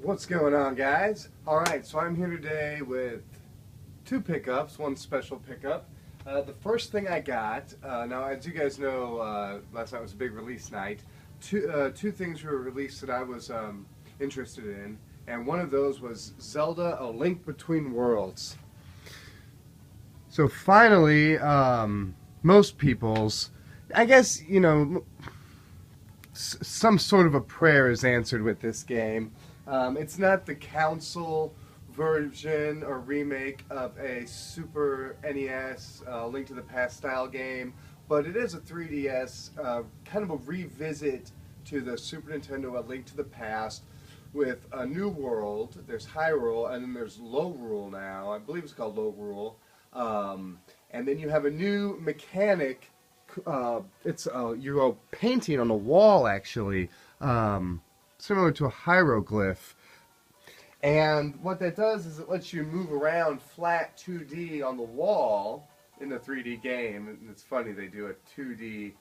What's going on, guys? Alright, so I'm here today with two pickups, one special pickup. The first thing I got, now as you guys know, last night was a big release night. Two things were released that I was interested in, and one of those was Zelda: A Link Between Worlds. So finally, most people's, I guess, you know, some sort of a prayer is answered with this game. It's not the console version or remake of a Super NES Link to the Past style game, but it is a 3DS, kind of a revisit to the Super Nintendo A Link to the Past with a new world. There's Hyrule, and then there's Lorule now. I believe it's called Lorule. And then you have a new mechanic. It's you're painting on a wall, actually, similar to a hieroglyph. And what that does is it lets you move around flat 2D on the wall in the 3D game. And it's funny, they do a 2D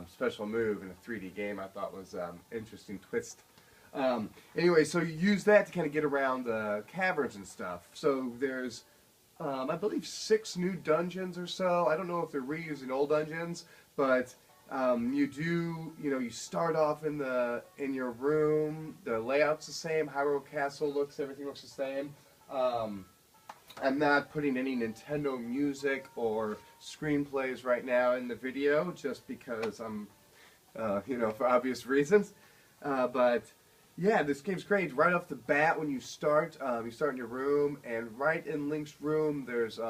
special move in a 3D game. I thought was interesting twist. Anyway, so you use that to kind of get around the caverns and stuff. So there's I believe 6 new dungeons or so. I don't know if they're reusing old dungeons, but you start off in your room. The layout's the same. Hyrule Castle everything looks the same. I'm not putting any Nintendo music or screenplays right now in the video, just because I'm, for obvious reasons. But yeah, this game's great. Right off the bat, when you start in your room, and right in Link's room, there's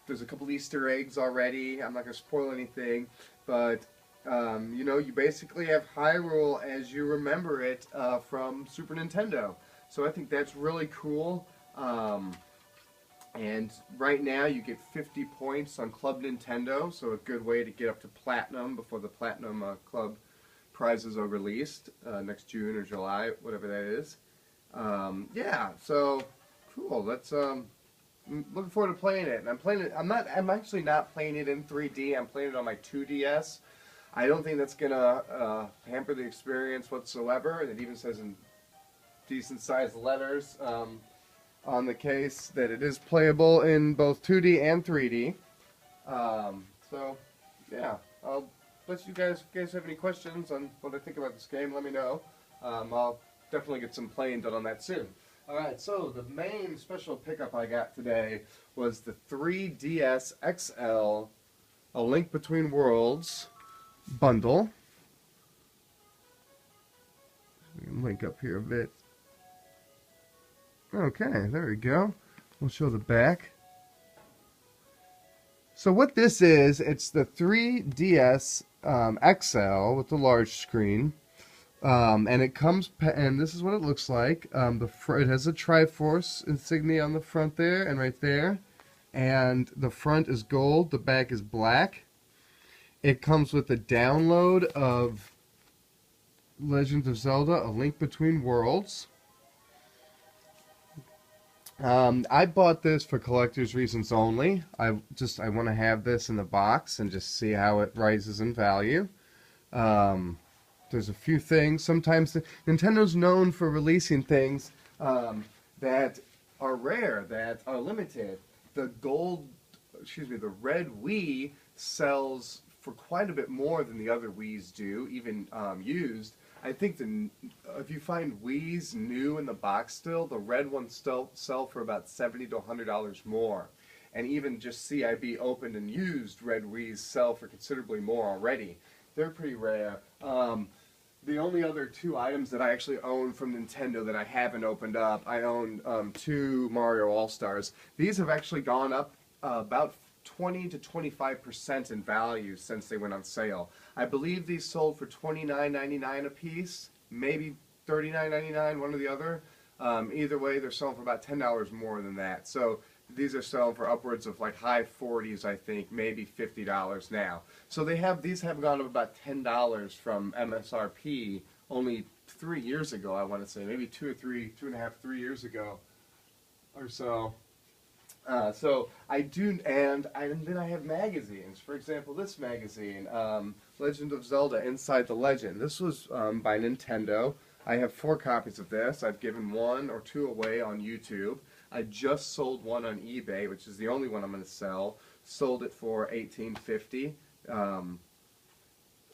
there's a couple Easter eggs already. I'm not going to spoil anything, but you basically have Hyrule as you remember it from Super Nintendo. So I think that's really cool. And right now you get 50 points on Club Nintendo, so a good way to get up to Platinum before the Platinum Club prizes are released next June or July, whatever that is. Yeah, so cool. Let's I'm looking forward to playing it. And I'm playing it. I'm actually not playing it in 3D. I'm playing it on my 2DS. I don't think that's gonna hamper the experience whatsoever. And it even says in decent sized letters on the case that it is playable in both 2D and 3D. So yeah, I'll let you guys have any questions on what I think about this game, let me know. I'll definitely get some playing done on that soon. Alright, so the main special pickup I got today was the 3DS XL A Link Between Worlds bundle. We can link up here a bit. Okay, there we go. We'll show the back. So what this is, it's the 3DS XL with the large screen, and it comes, and this is what it looks like. It has a Triforce insignia on the front there and right there, and the front is gold, the back is black. It comes with a download of Legend of Zelda: A Link Between Worlds. I bought this for collector's reasons only. I want to have this in the box and just see how it rises in value. There's a few things. Sometimes Nintendo's known for releasing things that are rare, that are limited. The red Wii sells for quite a bit more than the other Wiis do, even used. I think if you find Wii's new in the box still, the red ones still sell for about $70 to $100 more. And even just CIB opened and used red Wii's sell for considerably more already. They're pretty rare. The only other 2 items that I actually own from Nintendo that I haven't opened up, I own 2 Mario All-Stars. These have actually gone up about 20 to 25% in value since they went on sale. I believe these sold for $29.99 a piece, maybe $39.99, one or the other. Either way, they're selling for about $10 more than that. So these are selling for upwards of like high 40s, I think, maybe $50 now. So these have gone up about $10 from MSRP only 3 years ago, I want to say, maybe 2.5, 3 years ago or so. So I do, and then I have magazines. For example, this magazine, Legend of Zelda: Inside the Legend. This was by Nintendo. I have 4 copies of this. I've given 1 or 2 away on YouTube. I just sold one on eBay, which is the only one I'm going to sell. Sold it for $18.50.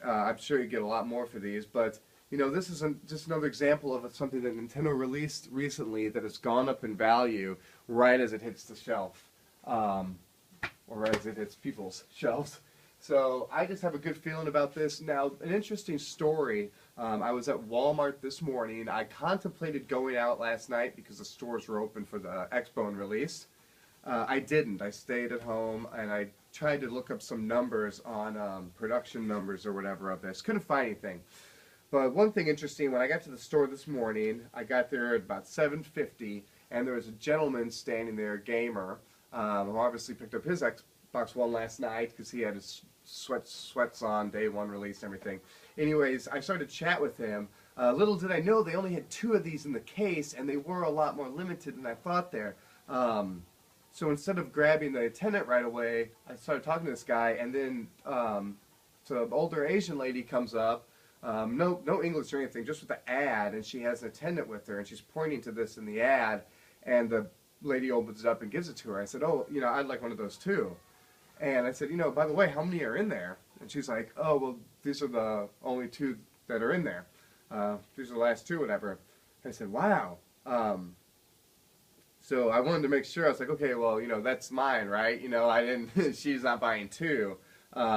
I'm sure you get a lot more for these, but you know, this is just another example of something that Nintendo released recently that has gone up in value right as it hits the shelf, or as it hits people's shelves. So I just have a good feeling about this. Now, an interesting story. I was at Walmart this morning. I contemplated going out last night because the stores were open for the X-Bone release. I didn't. I stayed at home and I tried to look up some numbers on production numbers or whatever of this. Couldn't find anything. But one thing interesting, when I got to the store this morning, I got there at about 7:50, and there was a gentleman standing there, a gamer, who obviously picked up his Xbox One last night because he had his sweats on, day 1 release and everything. Anyways, I started to chat with him. Little did I know they only had 2 of these in the case, and they were a lot more limited than I thought there. So instead of grabbing the attendant right away, I started talking to this guy, and then so an older Asian lady comes up, no English or anything, just with the ad, and she has an attendant with her, and she's pointing to this in the ad, and the lady opens it up and gives it to her. I said, oh, you know, I'd like one of those too. And I said, you know, by the way, how many are in there? And she's like, oh, well, these are the only 2 that are in there. These are the last 2, whatever. I said, wow. So I wanted to make sure. I was like, okay, well, you know, that's mine, right? You know, I didn't. She's not buying 2.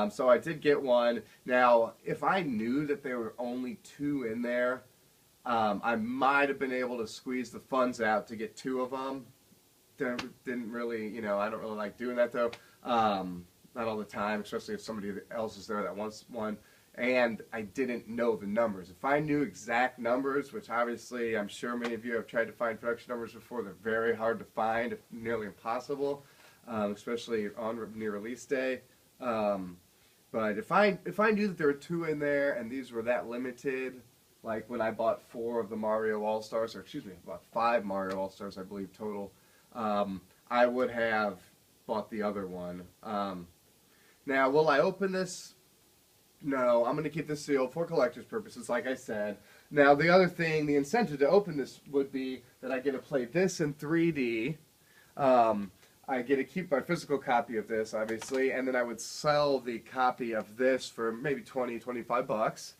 So I did get one. Now, if I knew that there were only 2 in there, I might have been able to squeeze the funds out to get 2 of them. Didn't really, you know, I don't really like doing that though. Not all the time, especially if somebody else is there that wants one. And I didn't know the numbers. If I knew exact numbers, which obviously I'm sure many of you have tried to find production numbers before, they're very hard to find, if nearly impossible, especially on near release day. But if I knew that there were 2 in there and these were that limited, like when I bought 4 of the Mario All-Stars, or excuse me, I bought 5 Mario All-Stars, I believe, total, I would have bought the other one. Now, will I open this? No, I'm going to keep this sealed for collector's purposes, like I said. Now, the other thing, the incentive to open this would be that I get to play this in 3D. I get to keep my physical copy of this, obviously, and then I would sell the copy of this for maybe 20, 25 bucks.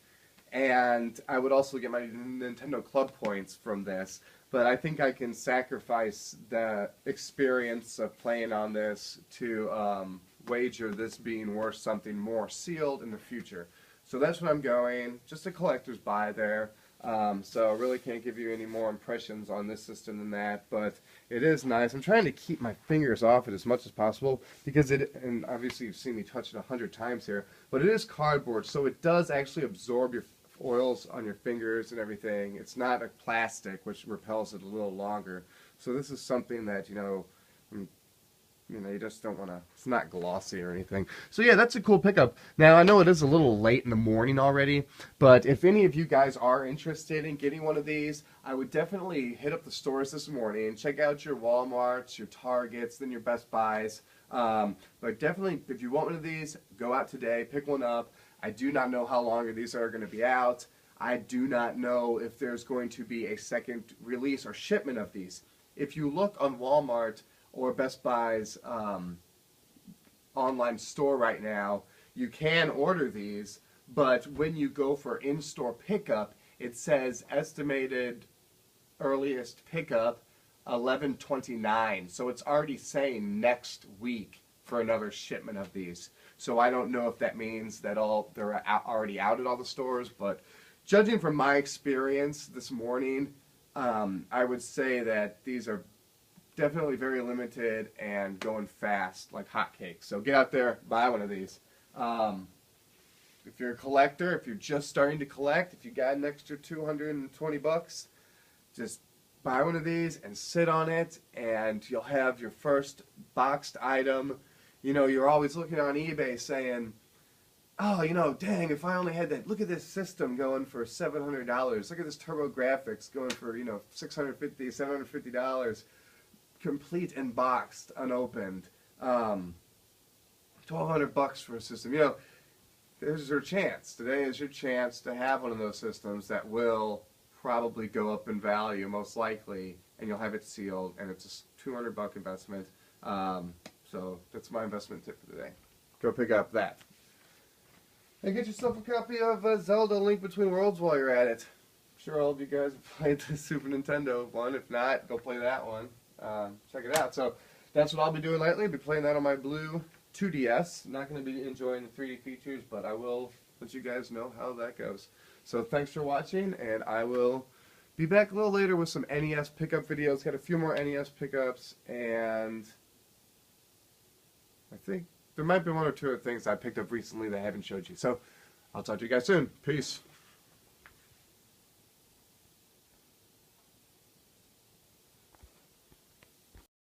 And I would also get my Nintendo Club points from this. But I think I can sacrifice the experience of playing on this to wager this being worth something more sealed in the future. So that's what I'm going. Just a collector's buy there. So I really can't give you any more impressions on this system than that, but it is nice. I'm trying to keep my fingers off it as much as possible because and obviously you've seen me touch it 100 times here, but it is cardboard, so it does actually absorb your oils on your fingers and everything. It's not a plastic, which repels it a little longer. So this is something that, you know, you just don't want to, it's not glossy or anything. So yeah, that's a cool pickup. Now, I know it is a little late in the morning already, but if any of you guys are interested in getting one of these, I would definitely hit up the stores this morning, check out your Walmarts, your Targets, then your Best Buys. But definitely, if you want one of these, go out today, pick one up. I do not know how long these are going to be out. I do not know if there's going to be a second release or shipment of these. If you look on Walmart or Best Buy's online store right now, you can order these, but when you go for in-store pickup, it says estimated earliest pickup 11/29. So it's already saying next week for another shipment of these. So I don't know if that means that they're already out at all the stores, but judging from my experience this morning, I would say that these are definitely very limited and going fast like hotcakes. So get out there, buy one of these. If you're a collector, if you're just starting to collect, if you got an extra 220 bucks, just buy one of these and sit on it, and you'll have your first boxed item. You know, you're always looking on eBay saying, oh, you know, dang, if I only had that, look at this system going for $700. Look at this TurboGrafx going for, you know, $650, $750. Complete and boxed, unopened. 1,200 bucks for a system. You know, there's your chance. Today is your chance to have one of those systems that will probably go up in value, most likely, and you'll have it sealed, and it's a $200 investment. So that's my investment tip for today. Go pick up that. And get yourself a copy of Zelda Link Between Worlds while you're at it. I'm sure all of you guys have played the Super Nintendo one. If not, go play that one. Check it out. So that's what I'll be doing lately. I'll be playing that on my blue 2DS. Not going to be enjoying the 3D features, but I will let you guys know how that goes. So thanks for watching, and I will be back a little later with some NES pickup videos. Got a few more NES pickups, and I think there might be one or two other things I picked up recently that I haven't showed you. So I'll talk to you guys soon. Peace.